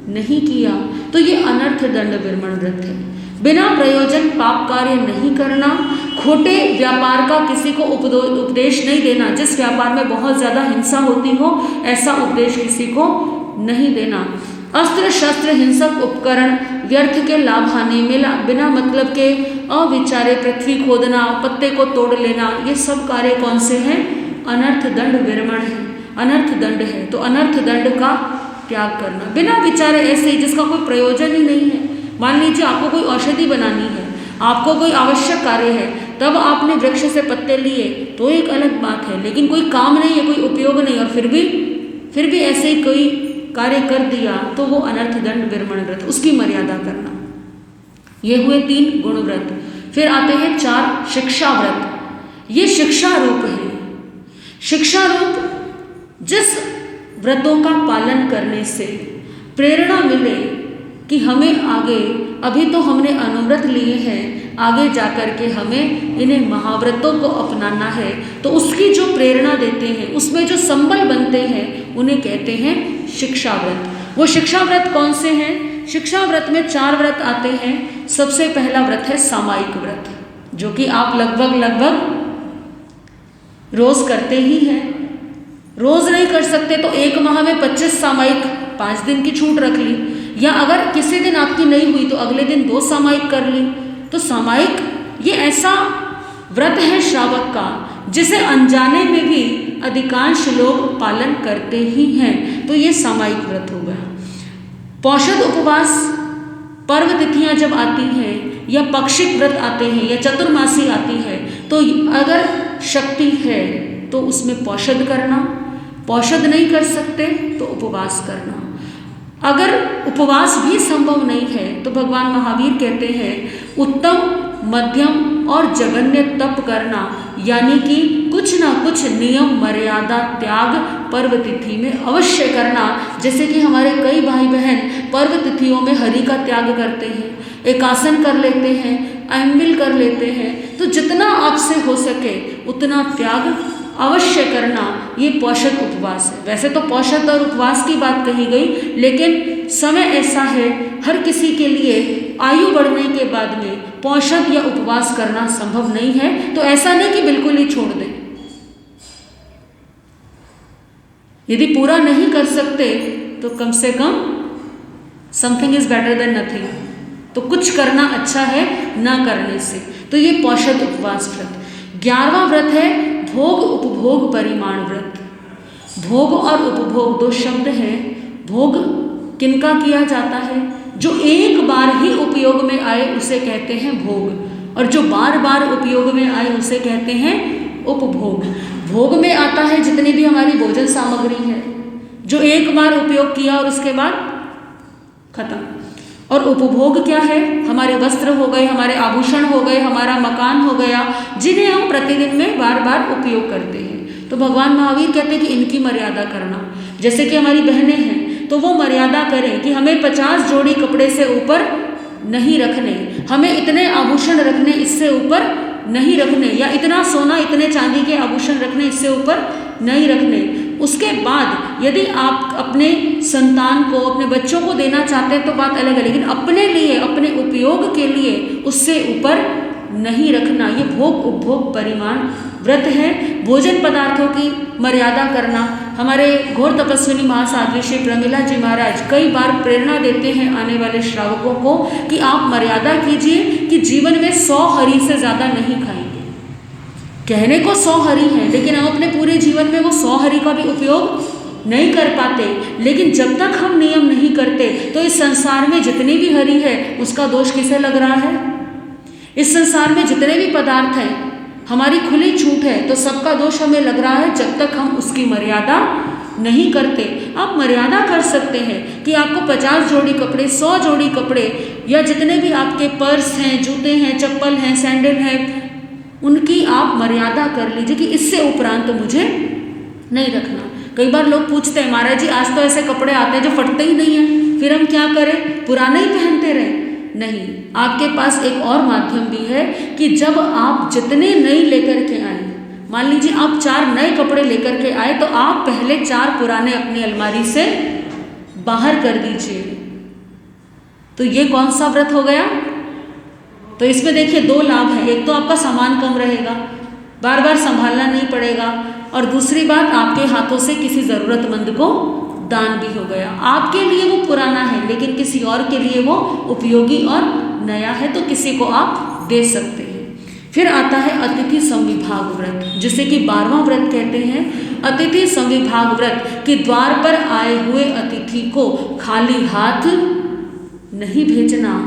नहीं किया। तो ये अनर्थ दंड विरमण व्रत है। बिना प्रयोजन पाप कार्य नहीं करना, खोटे व्यापार का किसी को उपदेश नहीं देना। जिस व्यापार में बहुत ज़्यादा हिंसा होती हो ऐसा उपदेश किसी को नहीं देना। अस्त्र शस्त्र हिंसक उपकरण व्यर्थ के लाभ हानि में बिना मतलब के अविचारे पृथ्वी खोदना, पत्ते को तोड़ लेना, ये सब कार्य कौन से हैं? अनर्थ दंड विरमण है, अनर्थ दंड है। तो अनर्थ दंड का त्याग करना बिना विचारे, ऐसे ही जिसका कोई प्रयोजन ही नहीं है। मान लीजिए आपको कोई औषधि बनानी है, आपको कोई आवश्यक कार्य है, तब आपने वृक्ष से पत्ते लिए तो एक अलग बात है, लेकिन कोई काम नहीं है, कोई उपयोग नहीं, और फिर भी ऐसे ही कोई कार्य कर दिया तो वो अनर्थ दंड विरमण व्रत, उसकी मर्यादा करना। ये हुए 3 गुण व्रत। फिर आते हैं 4 शिक्षा व्रत। ये शिक्षा रूप है। शिक्षा रूप जिस व्रतों का पालन करने से प्रेरणा मिले कि हमें आगे, अभी तो हमने अनुव्रत लिए हैं, आगे जाकर के हमें इन्हें महाव्रतों को अपनाना है, तो उसकी जो प्रेरणा देते हैं, उसमें जो संबल बनते हैं, उन्हें कहते हैं शिक्षा व्रत। वो शिक्षा व्रत कौन से हैं? शिक्षा व्रत में 4 व्रत आते हैं। सबसे पहला व्रत है सामायिक व्रत, जो कि आप लगभग रोज करते ही हैं। रोज नहीं कर सकते तो 1 माह में 25 सामायिक, 5 दिन की छूट रख ली, या अगर किसी दिन आपकी नहीं हुई तो अगले दिन 2 सामायिक कर ली। तो सामायिक ये ऐसा व्रत है श्रावक का जिसे अनजाने में भी अधिकांश लोग पालन करते ही हैं। तो ये सामायिक व्रत हो गया। पौषध उपवास, पर्व तिथियां जब आती हैं या पक्षिक व्रत आते हैं या चतुर्मासी आती है, तो अगर शक्ति है तो उसमें पौषध करना, पौषध नहीं कर सकते तो उपवास करना। अगर उपवास भी संभव नहीं है तो भगवान महावीर कहते हैं उत्तम, मध्यम और जघन्य तप करना, यानी कि कुछ ना कुछ नियम मर्यादा त्याग पर्व तिथि में अवश्य करना। जैसे कि हमारे कई भाई बहन पर्व तिथियों में हरि का त्याग करते हैं, एकासन कर लेते हैं, अम्बिल कर लेते हैं। तो जितना आपसे हो सके उतना त्याग अवश्य करना, ये पौषध उपवास है। वैसे तो पौषध और उपवास की बात कही गई, लेकिन समय ऐसा है हर किसी के लिए आयु बढ़ने के बाद में पौषध या उपवास करना संभव नहीं है। तो ऐसा नहीं कि बिल्कुल ही छोड़ दें। यदि पूरा नहीं कर सकते तो कम से कम something is better than nothing, तो कुछ करना अच्छा है ना करने से। तो ये पौषध उपवास व्रत। 11वां व्रत है भोग उपभोग परिमाण व्रत। भोग और उपभोग 2 शब्द हैं। भोग किनका किया जाता है? जो एक बार ही उपयोग में आए उसे कहते हैं भोग, और जो बार बार उपयोग में आए उसे कहते हैं उपभोग। भोग में आता है जितनी भी हमारी भोजन सामग्री है, जो एक बार उपयोग किया और उसके बाद खत्म। और उपभोग क्या है? हमारे वस्त्र हो गए, हमारे आभूषण हो गए, हमारा मकान हो गया, जिन्हें हम प्रतिदिन में बार बार उपयोग करते हैं। तो भगवान महावीर कहते हैं कि इनकी मर्यादा करना। जैसे कि हमारी बहनें हैं तो वो मर्यादा करें कि हमें 50 जोड़ी कपड़े से ऊपर नहीं रखने, हमें इतने आभूषण रखने, इससे ऊपर नहीं रखने, या इतना सोना, इतने चांदी के आभूषण रखने, इससे ऊपर नहीं रखने। उसके बाद यदि आप अपने संतान को, अपने बच्चों को देना चाहते हैं तो बात अलग है, लेकिन अपने लिए, अपने उपयोग के लिए उससे ऊपर नहीं रखना। ये भोग उपभोग परिमाण व्रत है। भोजन पदार्थों की मर्यादा करना। हमारे घोर तपस्विनी महासाध्वी श्री प्रमिला जी महाराज कई बार प्रेरणा देते हैं आने वाले श्रावकों को कि आप मर्यादा कीजिए कि जीवन में 100 हरी से ज़्यादा नहीं खाएंगे। कहने को 100 हरी है, लेकिन हम अपने पूरे जीवन में वो 100 हरी का भी उपयोग नहीं कर पाते। लेकिन जब तक हम नियम नहीं करते तो इस संसार में जितनी भी हरी है उसका दोष किसे लग रहा है? इस संसार में जितने भी पदार्थ हैं, हमारी खुली छूट है, तो सबका दोष हमें लग रहा है जब तक हम उसकी मर्यादा नहीं करते। आप मर्यादा कर सकते हैं कि आपको 50 जोड़ी कपड़े, 100 जोड़ी कपड़े, या जितने भी आपके पर्स हैं, जूते हैं, चप्पल हैं, सैंडल हैं, उनकी आप मर्यादा कर लीजिए कि इससे उपरांत मुझे नहीं रखना। कई बार लोग पूछते हैं, महाराज जी आज तो ऐसे कपड़े आते हैं जो फटते ही नहीं हैं, फिर हम क्या करें? पुराने ही पहनते रहें? नहीं, आपके पास एक और माध्यम भी है कि जब आप जितने नए लेकर के आए, मान लीजिए आप 4 नए कपड़े लेकर के आए, तो आप पहले 4 पुराने अपनी अलमारी से बाहर कर दीजिए। तो ये कौन सा व्रत हो गया? तो इसमें देखिए 2 लाभ हैं। एक तो आपका सामान कम रहेगा, बार बार संभालना नहीं पड़ेगा, और दूसरी बात आपके हाथों से किसी ज़रूरतमंद को दान भी हो गया। आपके लिए वो पुराना है, लेकिन किसी और के लिए वो उपयोगी और नया है, तो किसी को आप दे सकते हैं। फिर आता है अतिथि संविभाग व्रत, जिसे कि 12वां व्रत कहते हैं। अतिथि संविभाग व्रत कि द्वार पर आए हुए अतिथि को खाली हाथ नहीं भेजना।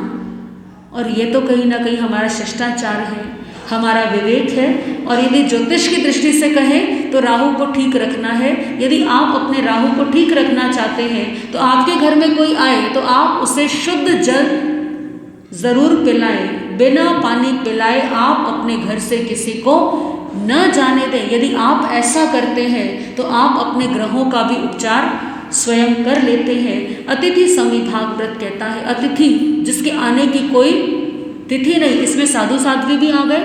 और ये तो कहीं ना कहीं हमारा शिष्टाचार है, हमारा विवेक है। और यदि ज्योतिष की दृष्टि से कहें तो राहु को ठीक रखना है। यदि आप अपने राहु को ठीक रखना चाहते हैं तो आपके घर में कोई आए तो आप उसे शुद्ध जल ज़रूर पिलाएं। बिना पानी पिलाए आप अपने घर से किसी को न जाने दें। यदि आप ऐसा करते हैं तो आप अपने ग्रहों का भी उपचार स्वयं कर लेते हैं। अतिथि संविभाग व्रत कहता है अतिथि जिसके आने की कोई तिथि नहीं। इसमें साधु साध्वी भी आ गए,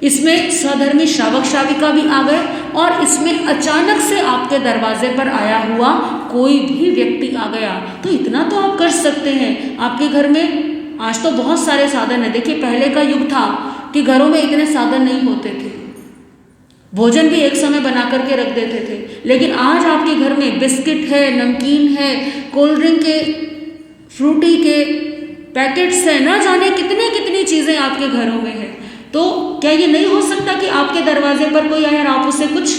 इसमें सधर्मी श्रावक श्राविका भी आ गए, और इसमें अचानक से आपके दरवाजे पर आया हुआ कोई भी व्यक्ति आ गया। तो इतना तो आप कर सकते हैं। आपके घर में आज तो बहुत सारे साधन हैं। देखिए पहले का युग था कि घरों में इतने साधन नहीं होते थे, भोजन भी एक समय बना करके रख देते थे। लेकिन आज आपके घर में बिस्किट है, नमकीन है, कोल्ड ड्रिंक के, फ्रूटी के पैकेट्स हैं, न जाने कितने कितनी चीज़ें आपके घरों में हैं। तो क्या ये नहीं हो सकता कि आपके दरवाजे पर कोई आया और आप उसे कुछ,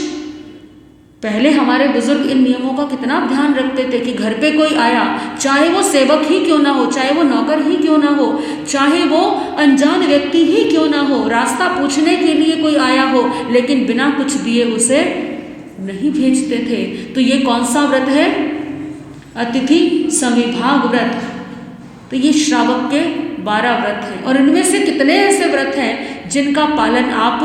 पहले हमारे बुजुर्ग इन नियमों का कितना ध्यान रखते थे कि घर पे कोई आया, चाहे वो सेवक ही क्यों ना हो, चाहे वो नौकर ही क्यों ना हो, चाहे वो अनजान व्यक्ति ही क्यों ना हो, रास्ता पूछने के लिए कोई आया हो, लेकिन बिना कुछ दिए उसे नहीं भेजते थे। तो ये कौन सा व्रत है? अतिथि संविभाग व्रत। तो ये श्रावक के 12 व्रत हैं, और इनमें से कितने ऐसे व्रत हैं जिनका पालन आप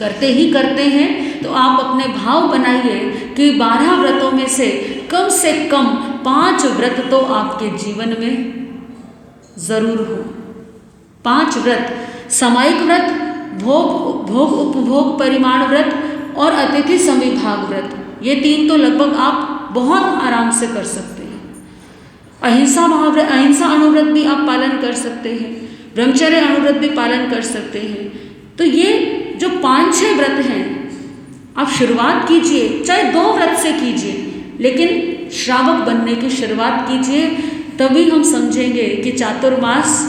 करते ही करते हैं। तो आप अपने भाव बनाइए कि 12 व्रतों में से कम 5 व्रत तो आपके जीवन में ज़रूर हो। 5 व्रत, सामायिक व्रत, भोग उपभोग परिमाण व्रत और अतिथि संविभाग व्रत, ये 3 तो लगभग आप बहुत आराम से कर सकते हैं। अहिंसा अनुव्रत भी आप पालन कर सकते हैं, ब्रह्मचर्य अनुव्रत भी पालन कर सकते हैं। तो ये जो 5-6 व्रत हैं आप शुरुआत कीजिए, चाहे 2 व्रत से कीजिए, लेकिन श्रावक बनने की शुरुआत कीजिए। तभी हम समझेंगे कि चातुर्मास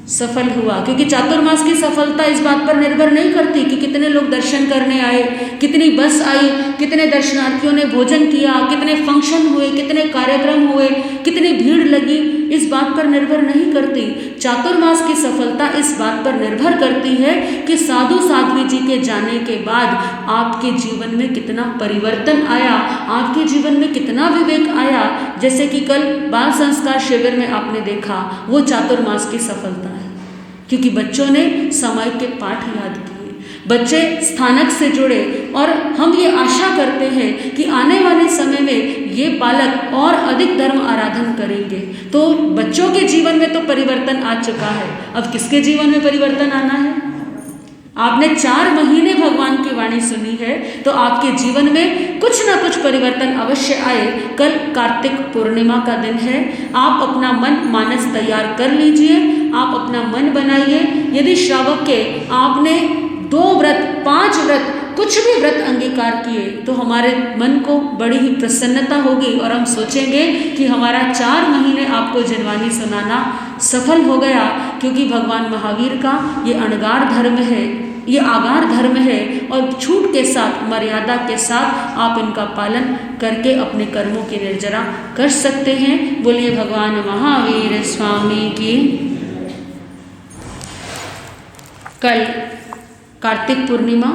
सफल हुआ। क्योंकि चातुर्मास की सफलता इस बात पर निर्भर नहीं करती कि कितने लोग दर्शन करने आए, कितनी बस आई, कितने दर्शनार्थियों ने भोजन किया, कितने फंक्शन हुए, कितने कार्यक्रम हुए, कितनी भीड़ लगी, इस बात पर निर्भर नहीं करती। चातुर्मास की सफलता इस बात पर निर्भर करती है कि साधु साध्वी जी के जाने के बाद आपके जीवन में कितना परिवर्तन आया, आपके जीवन में कितना विवेक आया, जैसे कि कल बाल संस्कार शिविर में आपने देखा, वो चातुर्मास की सफलता है, क्योंकि बच्चों ने सामयिक के पाठ याद किए, बच्चे स्थानक से जुड़े, और हम ये आशा करते हैं कि आने वाले समय में ये बालक और अधिक धर्म आराधन करेंगे। तो बच्चों के जीवन में तो परिवर्तन आ चुका है, अब किसके जीवन में परिवर्तन आना है? आपने 4 महीने भगवान की वाणी सुनी है, तो आपके जीवन में कुछ ना कुछ परिवर्तन अवश्य आए। कल कार्तिक पूर्णिमा का दिन है, आप अपना मन मानस तैयार कर लीजिए, आप अपना मन बनाइए। यदि श्रावक के आपने 2 व्रत, 5 व्रत, कुछ भी व्रत अंगीकार किए, तो हमारे मन को बड़ी ही प्रसन्नता होगी और हम सोचेंगे कि हमारा 4 महीने आपको जिनवानी सुनाना सफल हो गया, क्योंकि भगवान महावीर का ये अणगार धर्म है, ये आगार धर्म है, और छूट के साथ, मर्यादा के साथ आप इनका पालन करके अपने कर्मों की निर्जरा कर सकते हैं। बोलिए भगवान महावीर स्वामी की। कल कार्तिक पूर्णिमा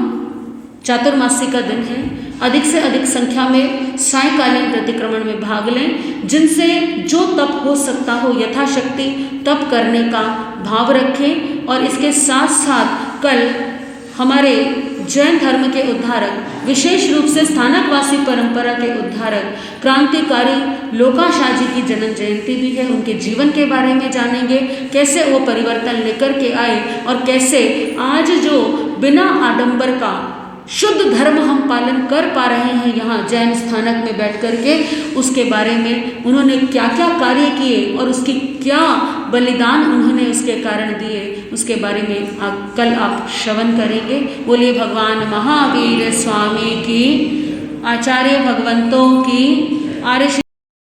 चातुर्मासी का दिन है। अधिक से अधिक संख्या में सायकालीन प्रतिक्रमण में भाग लें, जिनसे जो तप हो सकता हो यथाशक्ति तप करने का भाव रखें। और इसके साथ साथ कल हमारे जैन धर्म के उद्धारक, विशेष रूप से स्थानकवासी परंपरा के उद्धारक क्रांतिकारी लोकाशाह जी की जन्म जयंती भी है। उनके जीवन के बारे में जानेंगे, कैसे वो परिवर्तन लेकर के आए और कैसे आज जो बिना आडंबर का शुद्ध धर्म हम पालन कर पा रहे हैं यहाँ जैन स्थानक में बैठ कर के, उसके बारे में उन्होंने क्या क्या कार्य किए और उसकी क्या बलिदान उन्होंने उसके कारण दिए, उसके बारे में कल आप श्रवण करेंगे। बोलिए भगवान महावीर स्वामी की, आचार्य भगवंतों की, आर्य